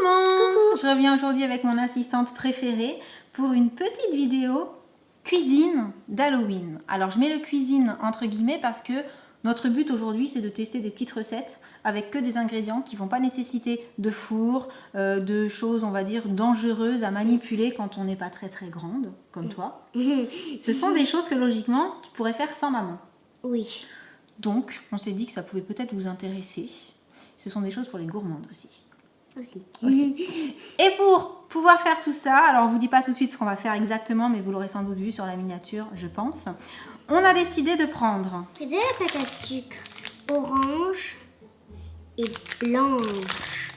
le monde! Coucou. Je reviens aujourd'hui avec mon assistante préférée pour une petite vidéo cuisine d'Halloween. Alors je mets le cuisine entre guillemets parce que notre but aujourd'hui c'est de tester des petites recettes avec que des ingrédients qui ne vont pas nécessiter de four, de choses on va dire dangereuses à manipuler quand on n'est pas très grande comme toi. Ce sont des choses que logiquement tu pourrais faire sans maman. Oui. Donc on s'est dit que ça pouvait peut-être vous intéresser. Ce sont des choses pour les gourmandes aussi. Aussi. Et pour pouvoir faire tout ça, alors on ne vous dit pas tout de suite ce qu'on va faire exactement, mais vous l'aurez sans doute vu sur la miniature, je pense. On a décidé de prendre de la pâte à sucre orange et blanche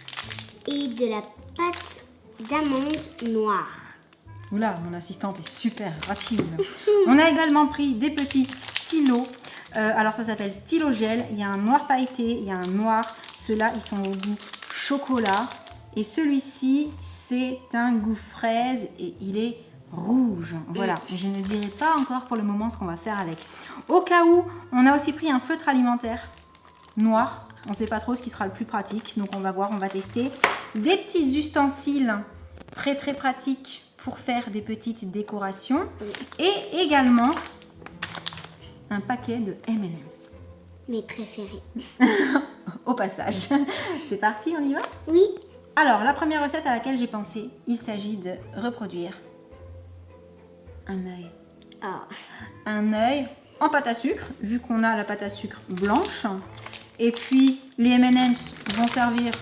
et de la pâte d'amande noire. Oula, mon assistante est super rapide. On a également pris des petits stylos. Alors ça s'appelle stylo gel. Il y a un noir pailleté, il y a un noir. Ceux-là, ils sont au goût chocolat. Et celui-ci, c'est un goût fraise et il est rouge. Voilà, je ne dirai pas encore pour le moment ce qu'on va faire avec. Au cas où, on a aussi pris un feutre alimentaire noir. On ne sait pas trop ce qui sera le plus pratique. Donc on va voir, on va tester. Des petits ustensiles très pratiques pour faire des petites décorations. Et également un paquet de M&M's. Mes préférés. Au passage. C'est parti, on y va? Oui. Alors, la première recette à laquelle j'ai pensé, il s'agit de reproduire un œil. Oh. Un œil en pâte à sucre, vu qu'on a la pâte à sucre blanche. Et puis, les M&M's vont servir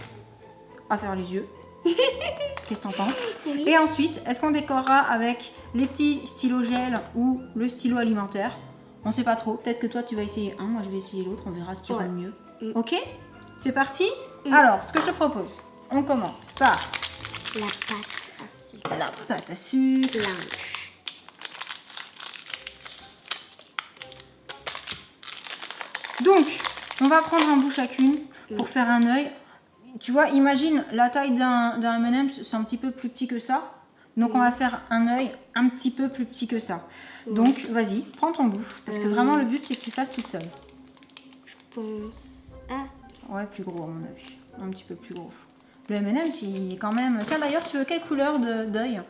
à faire les yeux. Qu'est-ce que t'en penses? Oui. Et ensuite, est-ce qu'on décorera avec les petits stylos gel ou le stylo alimentaire? On sait pas trop. Peut-être que toi, tu vas essayer un, moi je vais essayer l'autre. On verra ce qui rend le mieux. Ok? C'est parti? Alors, ce que je te propose, on commence par La pâte à sucre la pâte à sucre. blanche. Donc, on va prendre un bout chacune pour faire un œil. Tu vois, imagine la taille d'un M&M's, c'est un petit peu plus petit que ça. Donc, on va faire un œil un petit peu plus petit que ça. Donc, vas-y, prends ton bout. Parce que vraiment, le but, c'est que tu fasses toute seule. Je pense à... Ouais, plus gros à mon avis. Un petit peu plus gros. Le M&M's, il est quand même... Tiens, d'ailleurs, tu veux quelle couleur d'œil?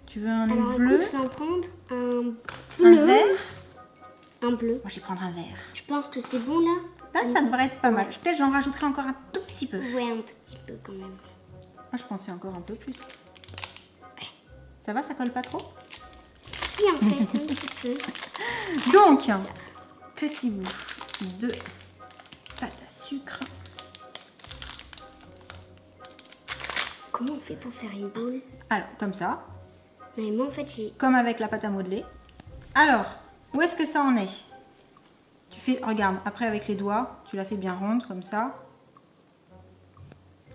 Tu veux un Alors bleu? écoute, je vais en prendre un Un bleu. vert? Un bleu. Moi, je vais prendre un vert. Je pense que c'est bon là. Là, ça devrait être pas mal. Peut-être j'en rajouterai encore un tout petit peu. Ouais, un tout petit peu quand même. Moi, je pensais encore un peu plus. Ça va, ça colle pas trop? Si, en fait, un petit peu. Donc, petit bout de pâte à sucre. Comment on fait pour faire une boule? Alors, comme ça. Non, mais moi, en fait, j'ai... Comme avec la pâte à modeler. Alors, où est-ce que ça en est? Tu fais, regarde, après avec les doigts, tu la fais bien ronde, comme ça.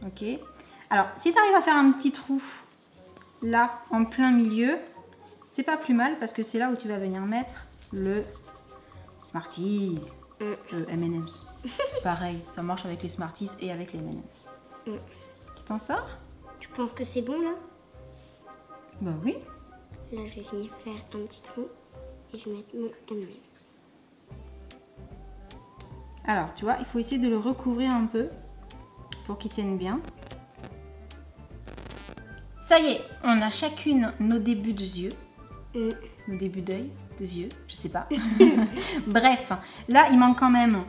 Ok. Alors, si tu arrives à faire un petit trou, là, en plein milieu, c'est pas plus mal, parce que c'est là où tu vas venir mettre le Smarties, M&M's. C'est pareil, ça marche avec les Smarties et avec les M&M's. Tu t'en sors? Je pense que c'est bon là. Bah oui. Là, je vais venir faire un petit trou et je vais mettre mon M&M's. Alors, tu vois, il faut essayer de le recouvrir un peu pour qu'il tienne bien. Ça y est, on a chacune nos débuts de yeux. Nos débuts d'œil, de yeux, je sais pas. Bref, là, il manque quand même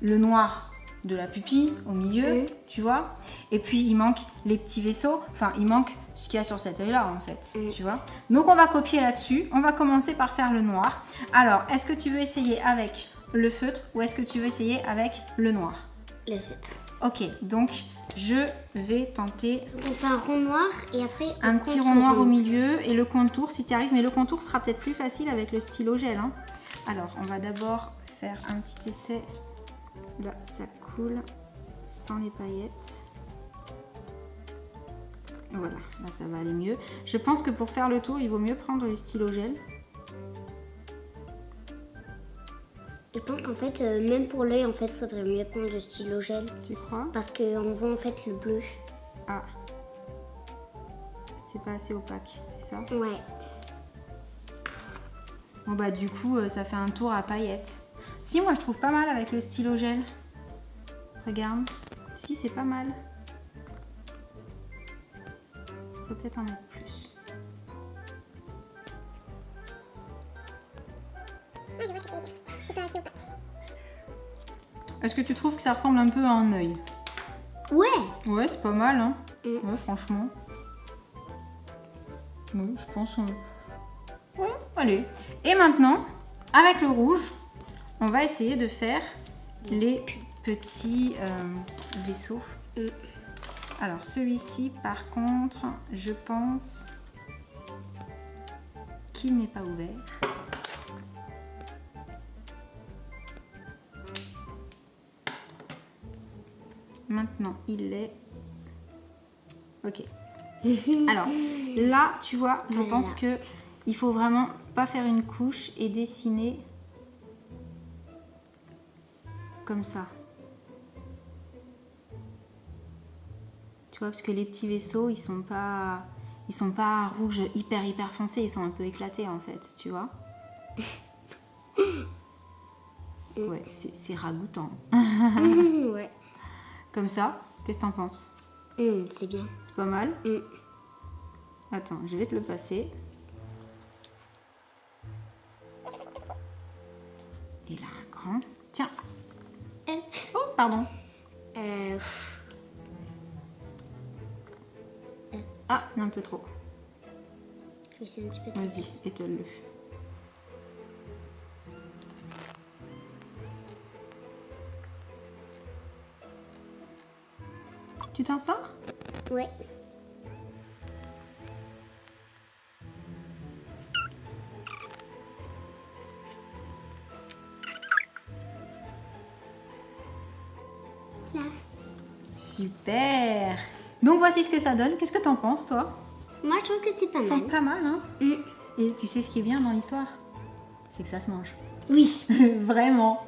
le noir de la pupille au milieu, tu vois. Et puis, il manque les petits vaisseaux. Enfin, il manque ce qu'il y a sur cet œil-là, en fait, tu vois. Donc, on va copier là-dessus. On va commencer par faire le noir. Alors, est-ce que tu veux essayer avec le feutre ou est-ce que tu veux essayer avec le noir? Le feutre. Ok, donc je vais tenter On fait un rond noir et après un petit rond noir au milieu et le contour si tu arrives, mais le contour sera peut-être plus facile avec le stylo gel. Hein. Alors, on va d'abord faire un petit essai. Là, ça coule sans les paillettes. Voilà, là ça va aller mieux. Je pense que pour faire le tour, il vaut mieux prendre le stylo gel. Je pense qu'en fait, même pour l'œil, en fait, faudrait mieux prendre le stylo gel. Tu crois? Parce qu'on voit en fait le bleu. Ah. C'est pas assez opaque, c'est ça? Ouais. Bon bah du coup, ça fait un tour à paillettes. Si, moi je trouve pas mal avec le stylo gel. Regarde. Si, c'est pas mal. peut-être en mettre plus. Ah, je vois ce que tu veux dire. C'est pas assez opaque. Est-ce que tu trouves que ça ressemble un peu à un œil? Ouais. Ouais, c'est pas mal, hein. Mm. Ouais, franchement. Oui, je pense. Ouais, allez. Et maintenant, avec le rouge, on va essayer de faire les petits vaisseaux. Mm. Alors, celui-ci, par contre, je pense qu'il n'est pas ouvert. Maintenant, il est... Ok. Alors, là, tu vois, je Voilà. pense que il faut vraiment pas faire une couche et dessiner comme ça. Tu vois, parce que les petits vaisseaux, ils sont pas rouges hyper foncés, ils sont un peu éclatés en fait, tu vois. Ouais, c'est ragoûtant. Ouais. Comme ça, qu'est-ce que t'en penses? C'est bien. C'est pas mal? Attends, je vais te le passer. Et là, un grand. Tiens. Hop. Oh, pardon. Ah, un peu trop. Je vais essayer un petit peu. Vas-y, étale-le. Tu t'en sors? Ouais. Là. Super. Donc voici ce que ça donne. Qu'est-ce que t'en penses, toi? Moi, je trouve que c'est pas Ils sont mal. pas mal, hein? Mm. Et tu sais ce qui est bien dans l'histoire? C'est que ça se mange. Oui. Vraiment.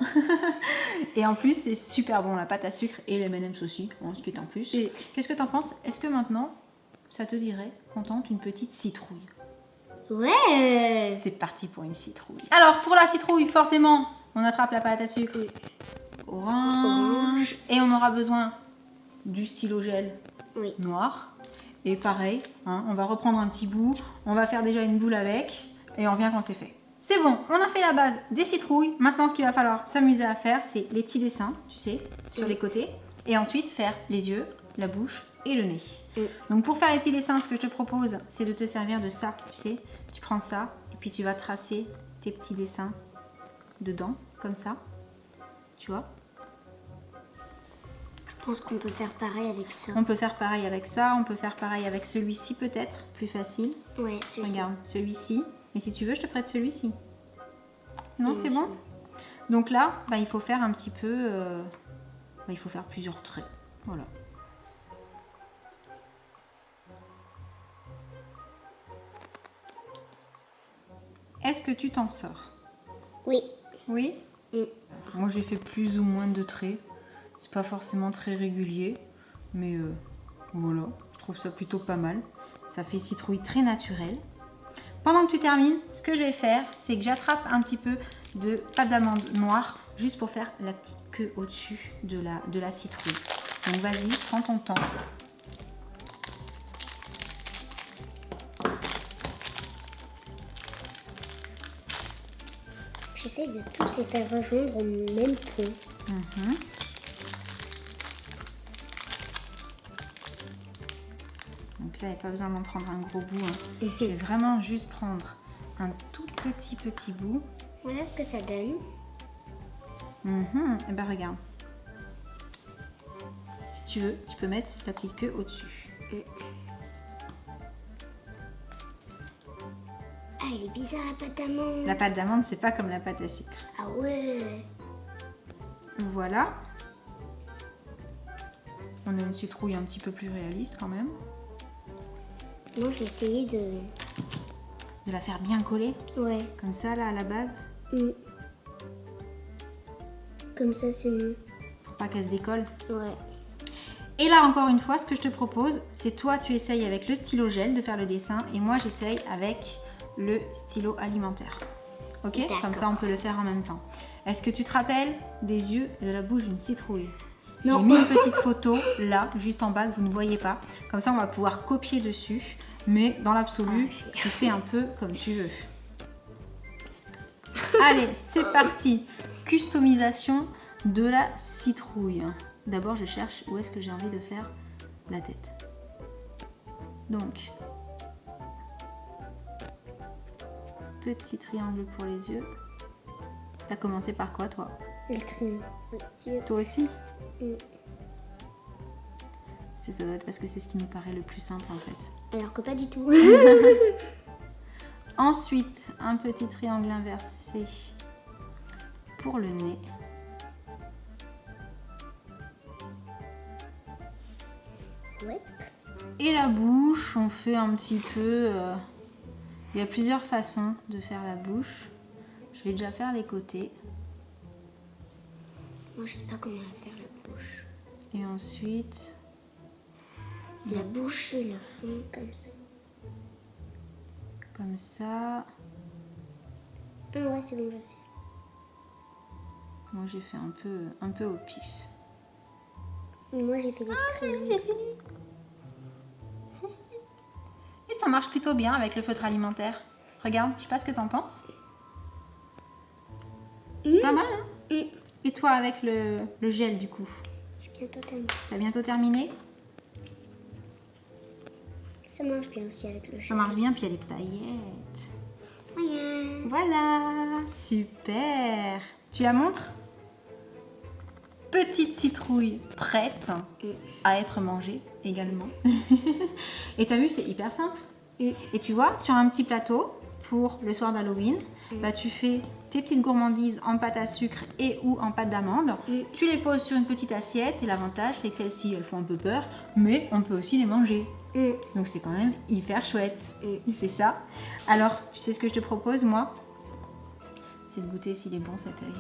Et en plus, c'est super bon, la pâte à sucre et les M&M's aussi, bon, ce qui est en plus. Mm. Qu'est-ce que t'en penses? Est-ce que maintenant, ça te dirait qu'on tente une petite citrouille? Ouais. C'est parti pour une citrouille. Alors, pour la citrouille, forcément, on attrape la pâte à sucre orange. Et on aura besoin du stylo gel Oui. noir. Et pareil, hein, on va reprendre un petit bout, on va faire déjà une boule avec, et on revient quand c'est fait. C'est bon, on a fait la base des citrouilles. Maintenant, ce qu'il va falloir s'amuser à faire, c'est les petits dessins, tu sais, sur les côtés. Et ensuite, faire les yeux, la bouche et le nez. Donc, pour faire les petits dessins, ce que je te propose, c'est de te servir de ça, tu sais. Tu prends ça, et puis tu vas tracer tes petits dessins dedans, comme ça. Tu vois? Je pense qu'on peut faire pareil avec ça. On peut faire pareil avec ça, on peut faire pareil avec celui-ci peut-être, plus facile. Ouais, celui-ci. Regarde, celui-ci. Et si tu veux, je te prête celui-ci. Non, c'est c'est bon? Donc là, bah, il faut faire un petit peu... il faut faire plusieurs traits. Voilà. Est-ce que tu t'en sors? Oui. Oui? Mm. Moi, j'ai fait plus ou moins de traits. C'est pas forcément très régulier. Mais voilà, je trouve ça plutôt pas mal. Ça fait citrouille très naturelle. Pendant que tu termines, ce que je vais faire, c'est que j'attrape un petit peu de pâte d'amande noire juste pour faire la petite queue au-dessus de la citrouille. Donc vas-y, prends ton temps. J'essaie de tous les faire rejoindre au même point. Donc là, il n'y a pas besoin d'en prendre un gros bout. Hein. Je vais vraiment juste prendre un tout petit bout. Voilà ce que ça donne. Et ben regarde. Si tu veux, tu peux mettre la petite queue au-dessus. Ah, elle est bizarre la pâte d'amande. La pâte d'amande, c'est pas comme la pâte à sucre. Ah ouais. Voilà. On a une citrouille un petit peu plus réaliste quand même. Moi, je vais essayer de... De la faire bien coller, Ouais. comme ça là à la base, Comme ça, c'est mieux. pour pas qu'elle se décolle. Ouais. Et là encore une fois, ce que je te propose, c'est toi tu essayes avec le stylo gel de faire le dessin et moi j'essaye avec le stylo alimentaire. Ok? D'accord. Comme ça on peut le faire en même temps. Est-ce que tu te rappelles des yeux et de la bouche d'une citrouille? Non. J'ai mis une petite photo là, juste en bas, que vous ne voyez pas. Comme ça, on va pouvoir copier dessus. Mais dans l'absolu, tu fais un peu comme tu veux. Allez, c'est parti. Customisation de la citrouille. D'abord, je cherche où est-ce que j'ai envie de faire la tête. Donc, petit triangle pour les yeux. T'as commencé par quoi, toi? Le triangle. Toi aussi? Mm. Ça doit être parce que c'est ce qui nous paraît le plus simple, en fait. Alors que pas du tout. Ensuite, un petit triangle inversé pour le nez. Ouais. Et la bouche, on fait un petit peu... il y a plusieurs façons de faire la bouche. Je vais déjà faire les côtés. Moi, je sais pas comment faire la bouche. Et ensuite... La bouche, ils la font comme ça. Comme ça. Ah ouais, c'est bon, je sais. Moi, j'ai fait un peu au pif. Moi, j'ai fait des triangles. J'ai fini. Et ça marche plutôt bien avec le feutre alimentaire. Regarde, je sais pas ce que t'en penses. Pas mal, hein? Et toi avec le gel du coup? J'ai bientôt terminé. T'as bientôt terminé? Ça marche bien aussi avec le Ça gel. marche bien, puis il y a des paillettes. Voilà. Voilà, super. Tu la montres? Petite citrouille prête à être mangée également. Et t'as vu, c'est hyper simple. Et tu vois, sur un petit plateau, pour le soir d'Halloween, bah, tu fais tes petites gourmandises en pâte à sucre et ou en pâte d'amande. Tu les poses sur une petite assiette et l'avantage, c'est que celles-ci, elles font un peu peur, mais on peut aussi les manger. Donc c'est quand même hyper chouette. C'est ça. Alors, tu sais ce que je te propose, moi? C'est de goûter s'il est bon cet œil.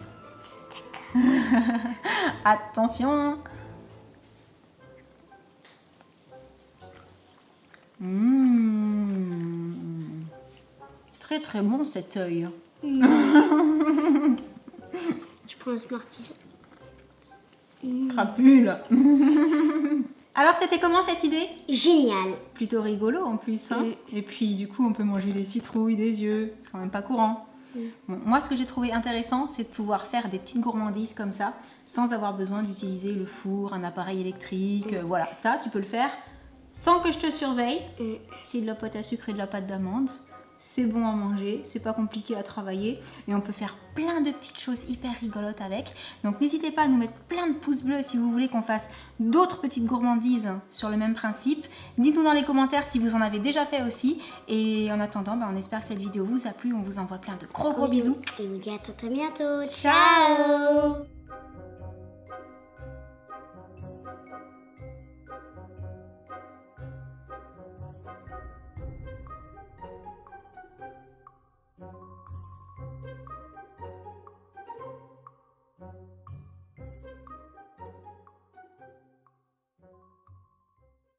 Attention. Très très bon cet œil. Je prends un Smarties. Crapule. Alors c'était comment cette idée? Génial. Plutôt rigolo en plus. Hein. Et puis du coup on peut manger des citrouilles, des yeux. C'est quand même pas courant. Bon, moi ce que j'ai trouvé intéressant c'est de pouvoir faire des petites gourmandises comme ça sans avoir besoin d'utiliser le four, un appareil électrique. Voilà, ça tu peux le faire sans que je te surveille. C'est de la pâte à sucre et de la pâte d'amande. C'est bon à manger, c'est pas compliqué à travailler et on peut faire plein de petites choses hyper rigolotes avec. Donc n'hésitez pas à nous mettre plein de pouces bleus si vous voulez qu'on fasse d'autres petites gourmandises sur le même principe. Dites-nous dans les commentaires si vous en avez déjà fait aussi. Et en attendant, on espère que cette vidéo vous a plu. On vous envoie plein de gros bisous. Et on vous dit à très bientôt. Ciao.